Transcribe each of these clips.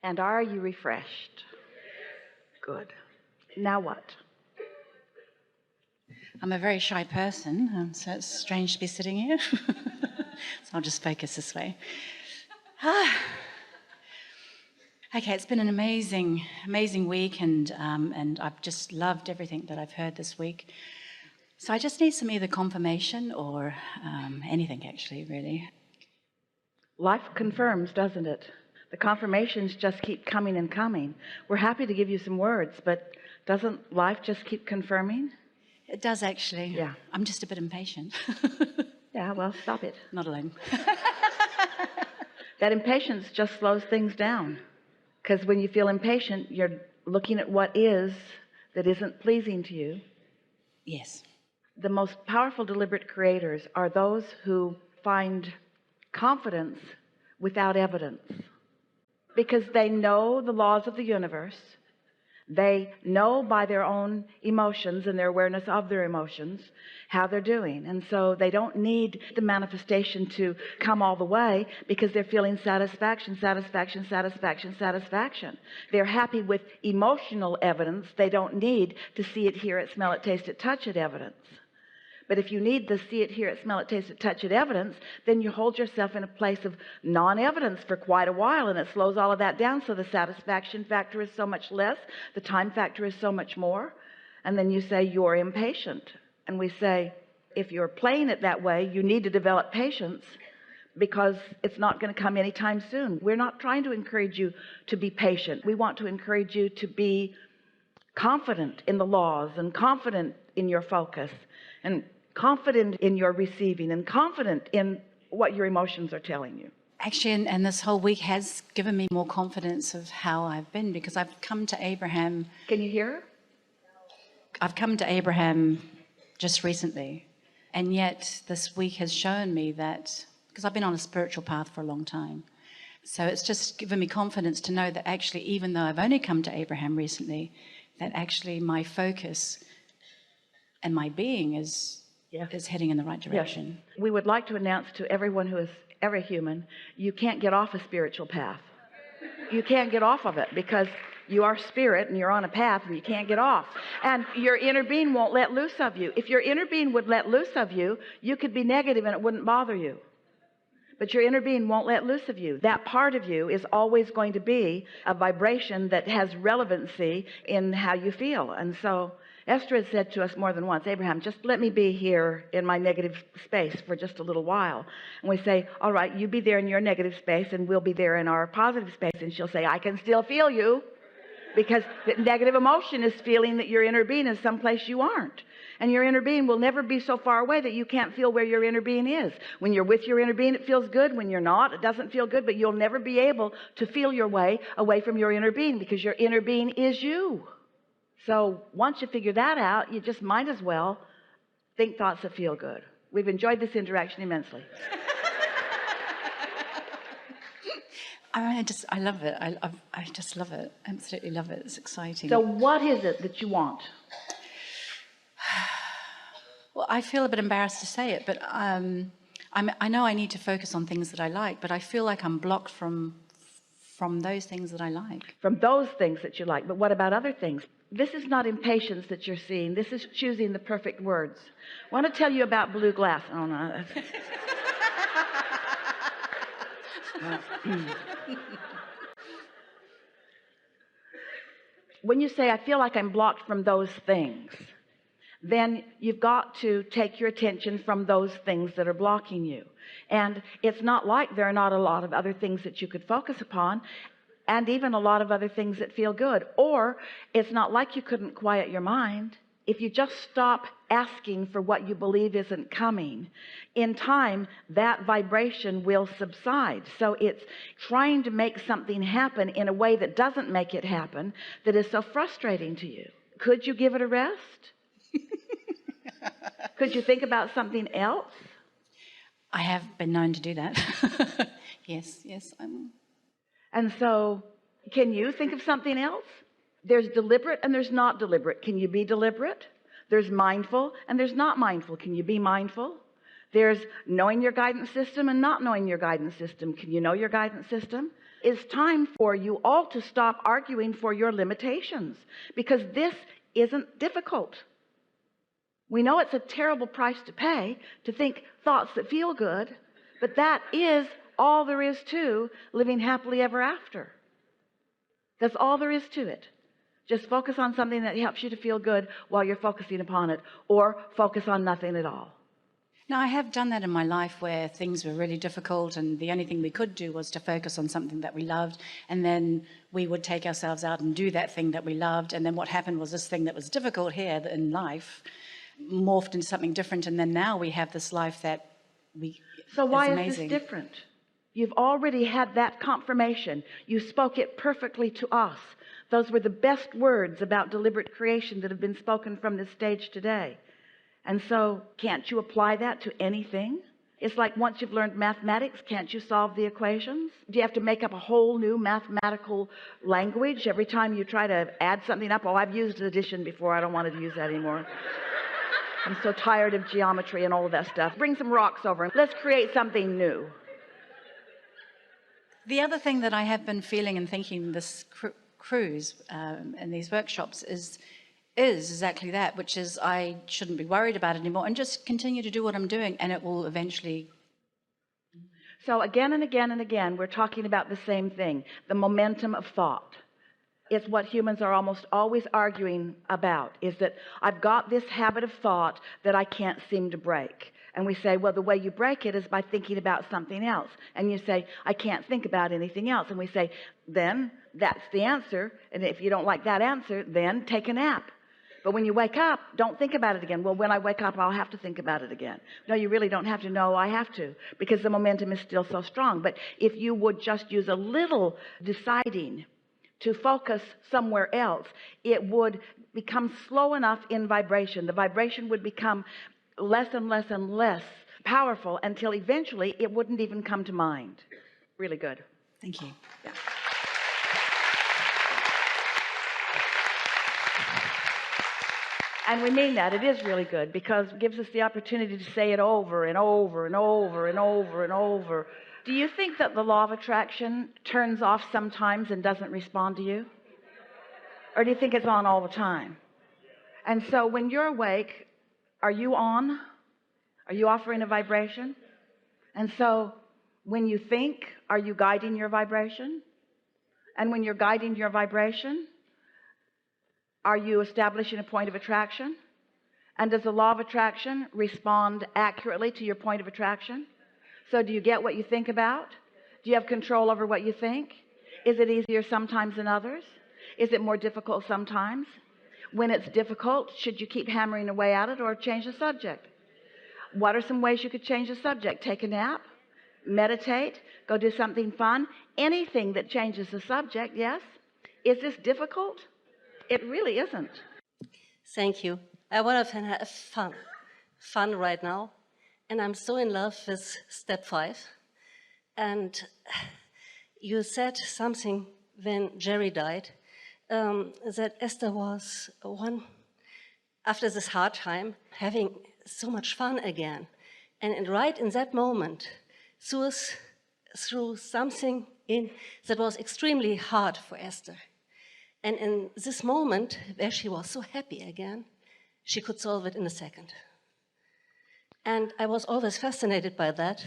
And are you refreshed? Good. Now what? I'm a very shy person, so it's strange to be sitting here. So I'll just focus this way. Okay, it's been an amazing week, and I've just loved everything that I've heard this week. So I just need some either confirmation or anything, actually, really. Life confirms, doesn't it? The confirmations just keep coming and coming. We're happy to give you some words, but doesn't life just keep confirming? It does, actually. Yeah. I'm just a bit impatient. Yeah, well, stop it. Not alone. That impatience just slows things down, because when you feel impatient, you're looking at what is that isn't pleasing to you. Yes. The most powerful deliberate creators are those who find confidence without evidence, because they know the laws of the universe. They know by their own emotions and their awareness of their emotions how they're doing, and so they don't need the manifestation to come all the way, because they're feeling satisfaction, satisfaction, satisfaction, satisfaction. They're happy with emotional evidence. They don't need to see it, hear it, smell it, taste it, touch it evidence. But if you need the see it, hear it, smell it, taste it, touch it evidence, then you hold yourself in a place of non-evidence for quite a while, and it slows all of that down. So the satisfaction factor is so much less, the time factor is so much more. And then you say you're impatient, and we say, if you're playing it that way, you need to develop patience, because it's not going to come anytime soon. We're not trying to encourage you to be patient. We want to encourage you to be confident in the laws, and confident in your focus, and confident in your receiving, and confident in what your emotions are telling you. Actually, and this whole week has given me more confidence of how I've been, because I've come to Abraham. Can you hear her? I've come to Abraham just recently, and yet this week has shown me that, because I've been on a spiritual path for a long time, so it's just given me confidence to know that actually, even though I've only come to Abraham recently, that actually my focus and my being is heading in the right direction. Yes. We would like to announce to everyone who is ever human, you can't get off a spiritual path. You can't get off of it, because you are spirit and you're on a path and you can't get off. And your inner being won't let loose of you. If your inner being would let loose of you, you could be negative and it wouldn't bother you. But your inner being won't let loose of you. That part of you is always going to be a vibration that has relevancy in how you feel. And so Esther has said to us more than once, Abraham, just let me be here in my negative space for just a little while. And we say, all right, you be there in your negative space and we'll be there in our positive space. And she'll say, I can still feel you, because the negative emotion is feeling that your inner being is someplace you aren't. And your inner being will never be so far away that you can't feel where your inner being is. When you're with your inner being, it feels good. When you're not, it doesn't feel good. But you'll never be able to feel your way away from your inner being, because your inner being is you. So once you figure that out, you just might as well think thoughts that feel good. We've enjoyed this interaction immensely. I love it. I just love it. Absolutely love it. It's exciting. So what is it that you want? Well, I feel a bit embarrassed to say it, but I know I need to focus on things that I like, but I feel like I'm blocked from those things that I like. From those things that you like. But what about other things? This is not impatience that you're seeing. This is choosing the perfect words. I want to tell you about blue glass. Oh, no. When you say, I feel like I'm blocked from those things, then you've got to take your attention from those things that are blocking you. And it's not like there are not a lot of other things that you could focus upon, and even a lot of other things that feel good. Or it's not like you couldn't quiet your mind. If you just stop asking for what you believe isn't coming, in time that vibration will subside. So it's trying to make something happen in a way that doesn't make it happen, that is so frustrating to you. Could you give it a rest? Could you think about something else? I have been known to do that. Yes. And so, can you think of something else? There's deliberate and there's not deliberate. Can you be deliberate? There's mindful and there's not mindful. Can you be mindful? There's knowing your guidance system and not knowing your guidance system. Can you know your guidance system? it's time for you all to stop arguing for your limitations, because this isn't difficult. We know it's a terrible price to pay to think thoughts that feel good, but that is all there is to living happily ever after. That's all there is to it. Just focus on something that helps you to feel good while you're focusing upon it, or focus on nothing at all. Now, I have done that in my life where things were really difficult and the only thing we could do was to focus on something that we loved, and then we would take ourselves out and do that thing that we loved, and then what happened was this thing that was difficult here in life morphed into something different, and then now we have this life that so why is is this different? You've already had that confirmation. You spoke it perfectly to us. Those were the best words about deliberate creation that have been spoken from this stage today. And so can't you apply that to anything? It's like once you've learned mathematics, can't you solve the equations? Do you have to make up a whole new mathematical language every time you try to add something up? Oh, I've used addition before, I don't want to use that anymore. I'm so tired of geometry and all of that stuff. Bring some rocks over and let's create something new. The other thing that I have been feeling and thinking this cruise and these workshops is exactly that, which is I shouldn't be worried about it anymore and just continue to do what I'm doing, and it will eventually. So again and again and again, we're talking about the same thing, the momentum of thought. It's what humans are almost always arguing about, is that I've got this habit of thought that I can't seem to break. And we say, well, the way you break it is by thinking about something else. And you say, I can't think about anything else. And we say, then that's the answer. And if you don't like that answer, then take a nap. But when you wake up, don't think about it again. Well, when I wake up, I'll have to think about it again. No, you really don't have to. No, I have to, because the momentum is still so strong. But if you would just use a little deciding to focus somewhere else, it would become slow enough in vibration. The vibration would become less and less and less powerful until eventually it wouldn't even come to mind. Really good. Thank you. Yeah. And we mean that. It is really good because it gives us the opportunity to say it over and over and over and over and over. Do you think that the law of attraction turns off sometimes and doesn't respond to you? Or do you think it's on all the time? And so when you're awake, are you on? Are you offering a vibration? And so when you think, are you guiding your vibration? And when you're guiding your vibration, are you establishing a point of attraction? And does the law of attraction respond accurately to your point of attraction? So do you get what you think about? Do you have control over what you think? Is it easier sometimes than others? Is it more difficult sometimes? When it's difficult, should you keep hammering away at it or change the subject? What are some ways you could change the subject? Take a nap, meditate, go do something fun, anything that changes the subject. Yes? Is this difficult? It really isn't. Thank you. I want to have fun right now. And I'm so in love with step 5. And you said something when Jerry died, that Esther was after this hard time, having so much fun again. And right in that moment, through something that was extremely hard for Esther. And in this moment, where she was so happy again, she could solve it in a second. And I was always fascinated by that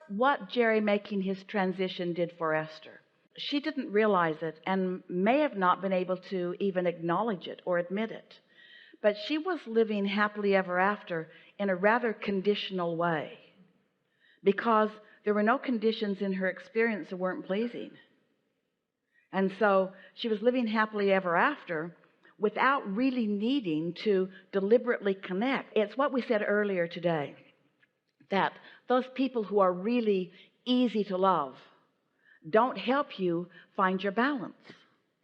what Jerry making his transition did for Esther. She didn't realize it and may have not been able to even acknowledge it or admit it. But she was living happily ever after in a rather conditional way, because there were no conditions in her experience that weren't pleasing. And so she was living happily ever after without really needing to deliberately connect. It's what we said earlier today, that those people who are really easy to love don't help you find your balance.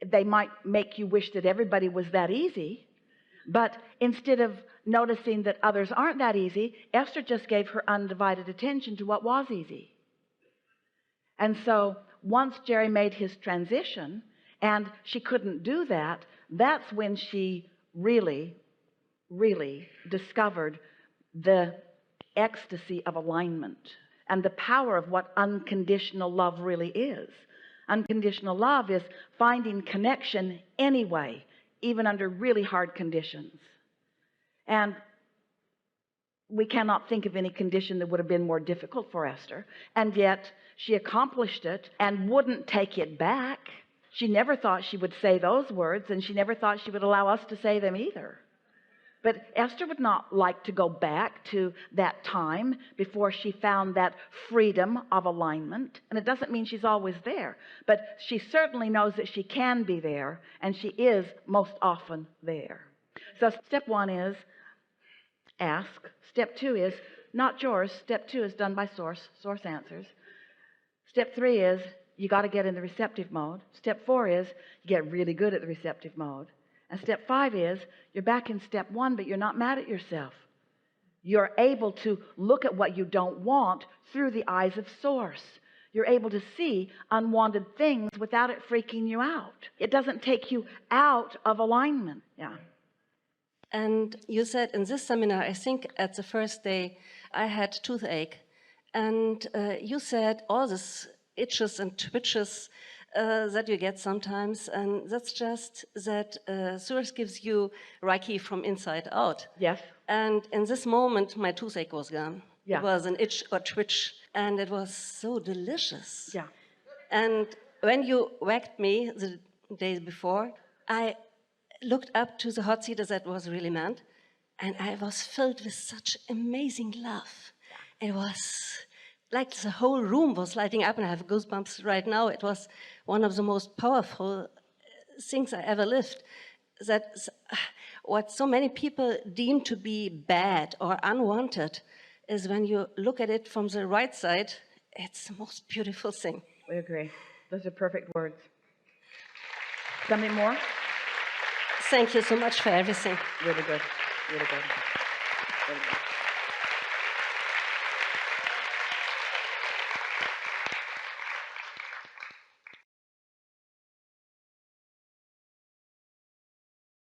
They might make you wish that everybody was that easy, but instead of noticing that others aren't that easy, Esther just gave her undivided attention to what was easy. And so once Jerry made his transition and she couldn't do that, that's when she really, really discovered the ecstasy of alignment. and the power of what unconditional love really is. Unconditional love is finding connection anyway, even under really hard conditions. And we cannot think of any condition that would have been more difficult for Esther, and yet she accomplished it and wouldn't take it back. She never thought she would say those words, and she never thought she would allow us to say them either. But Esther would not like to go back to that time before she found that freedom of alignment. And it doesn't mean she's always there, but she certainly knows that she can be there, and she is most often there. So step one is ask. Step two is not yours. Step two is done by source answers. Step three is you got to get in the receptive mode. Step four is you get really good at the receptive mode. And step five is you're back in step one, but you're not mad at yourself. You're able to look at what you don't want through the eyes of source. You're able to see unwanted things without it freaking you out. It doesn't take you out of alignment. Yeah. And you said in this seminar, I think at the first day, I had toothache. And you said all this itches and twitches that you get sometimes, and that's just that Source gives you Reiki from inside out. Yes. And in this moment, my toothache was gone. Yeah. It was an itch or twitch, and it was so delicious. Yeah. And when you whacked me the days before, I looked up to the hot seat as that was really meant, and I was filled with such amazing love. It was like the whole room was lighting up, and I have goosebumps right now. It was one of the most powerful things I ever lived. That what so many people deem to be bad or unwanted is when you look at it from the right side, it's the most beautiful thing. We agree. Those are perfect words. Something more? Thank you so much for everything. Really good. Really good. Really good.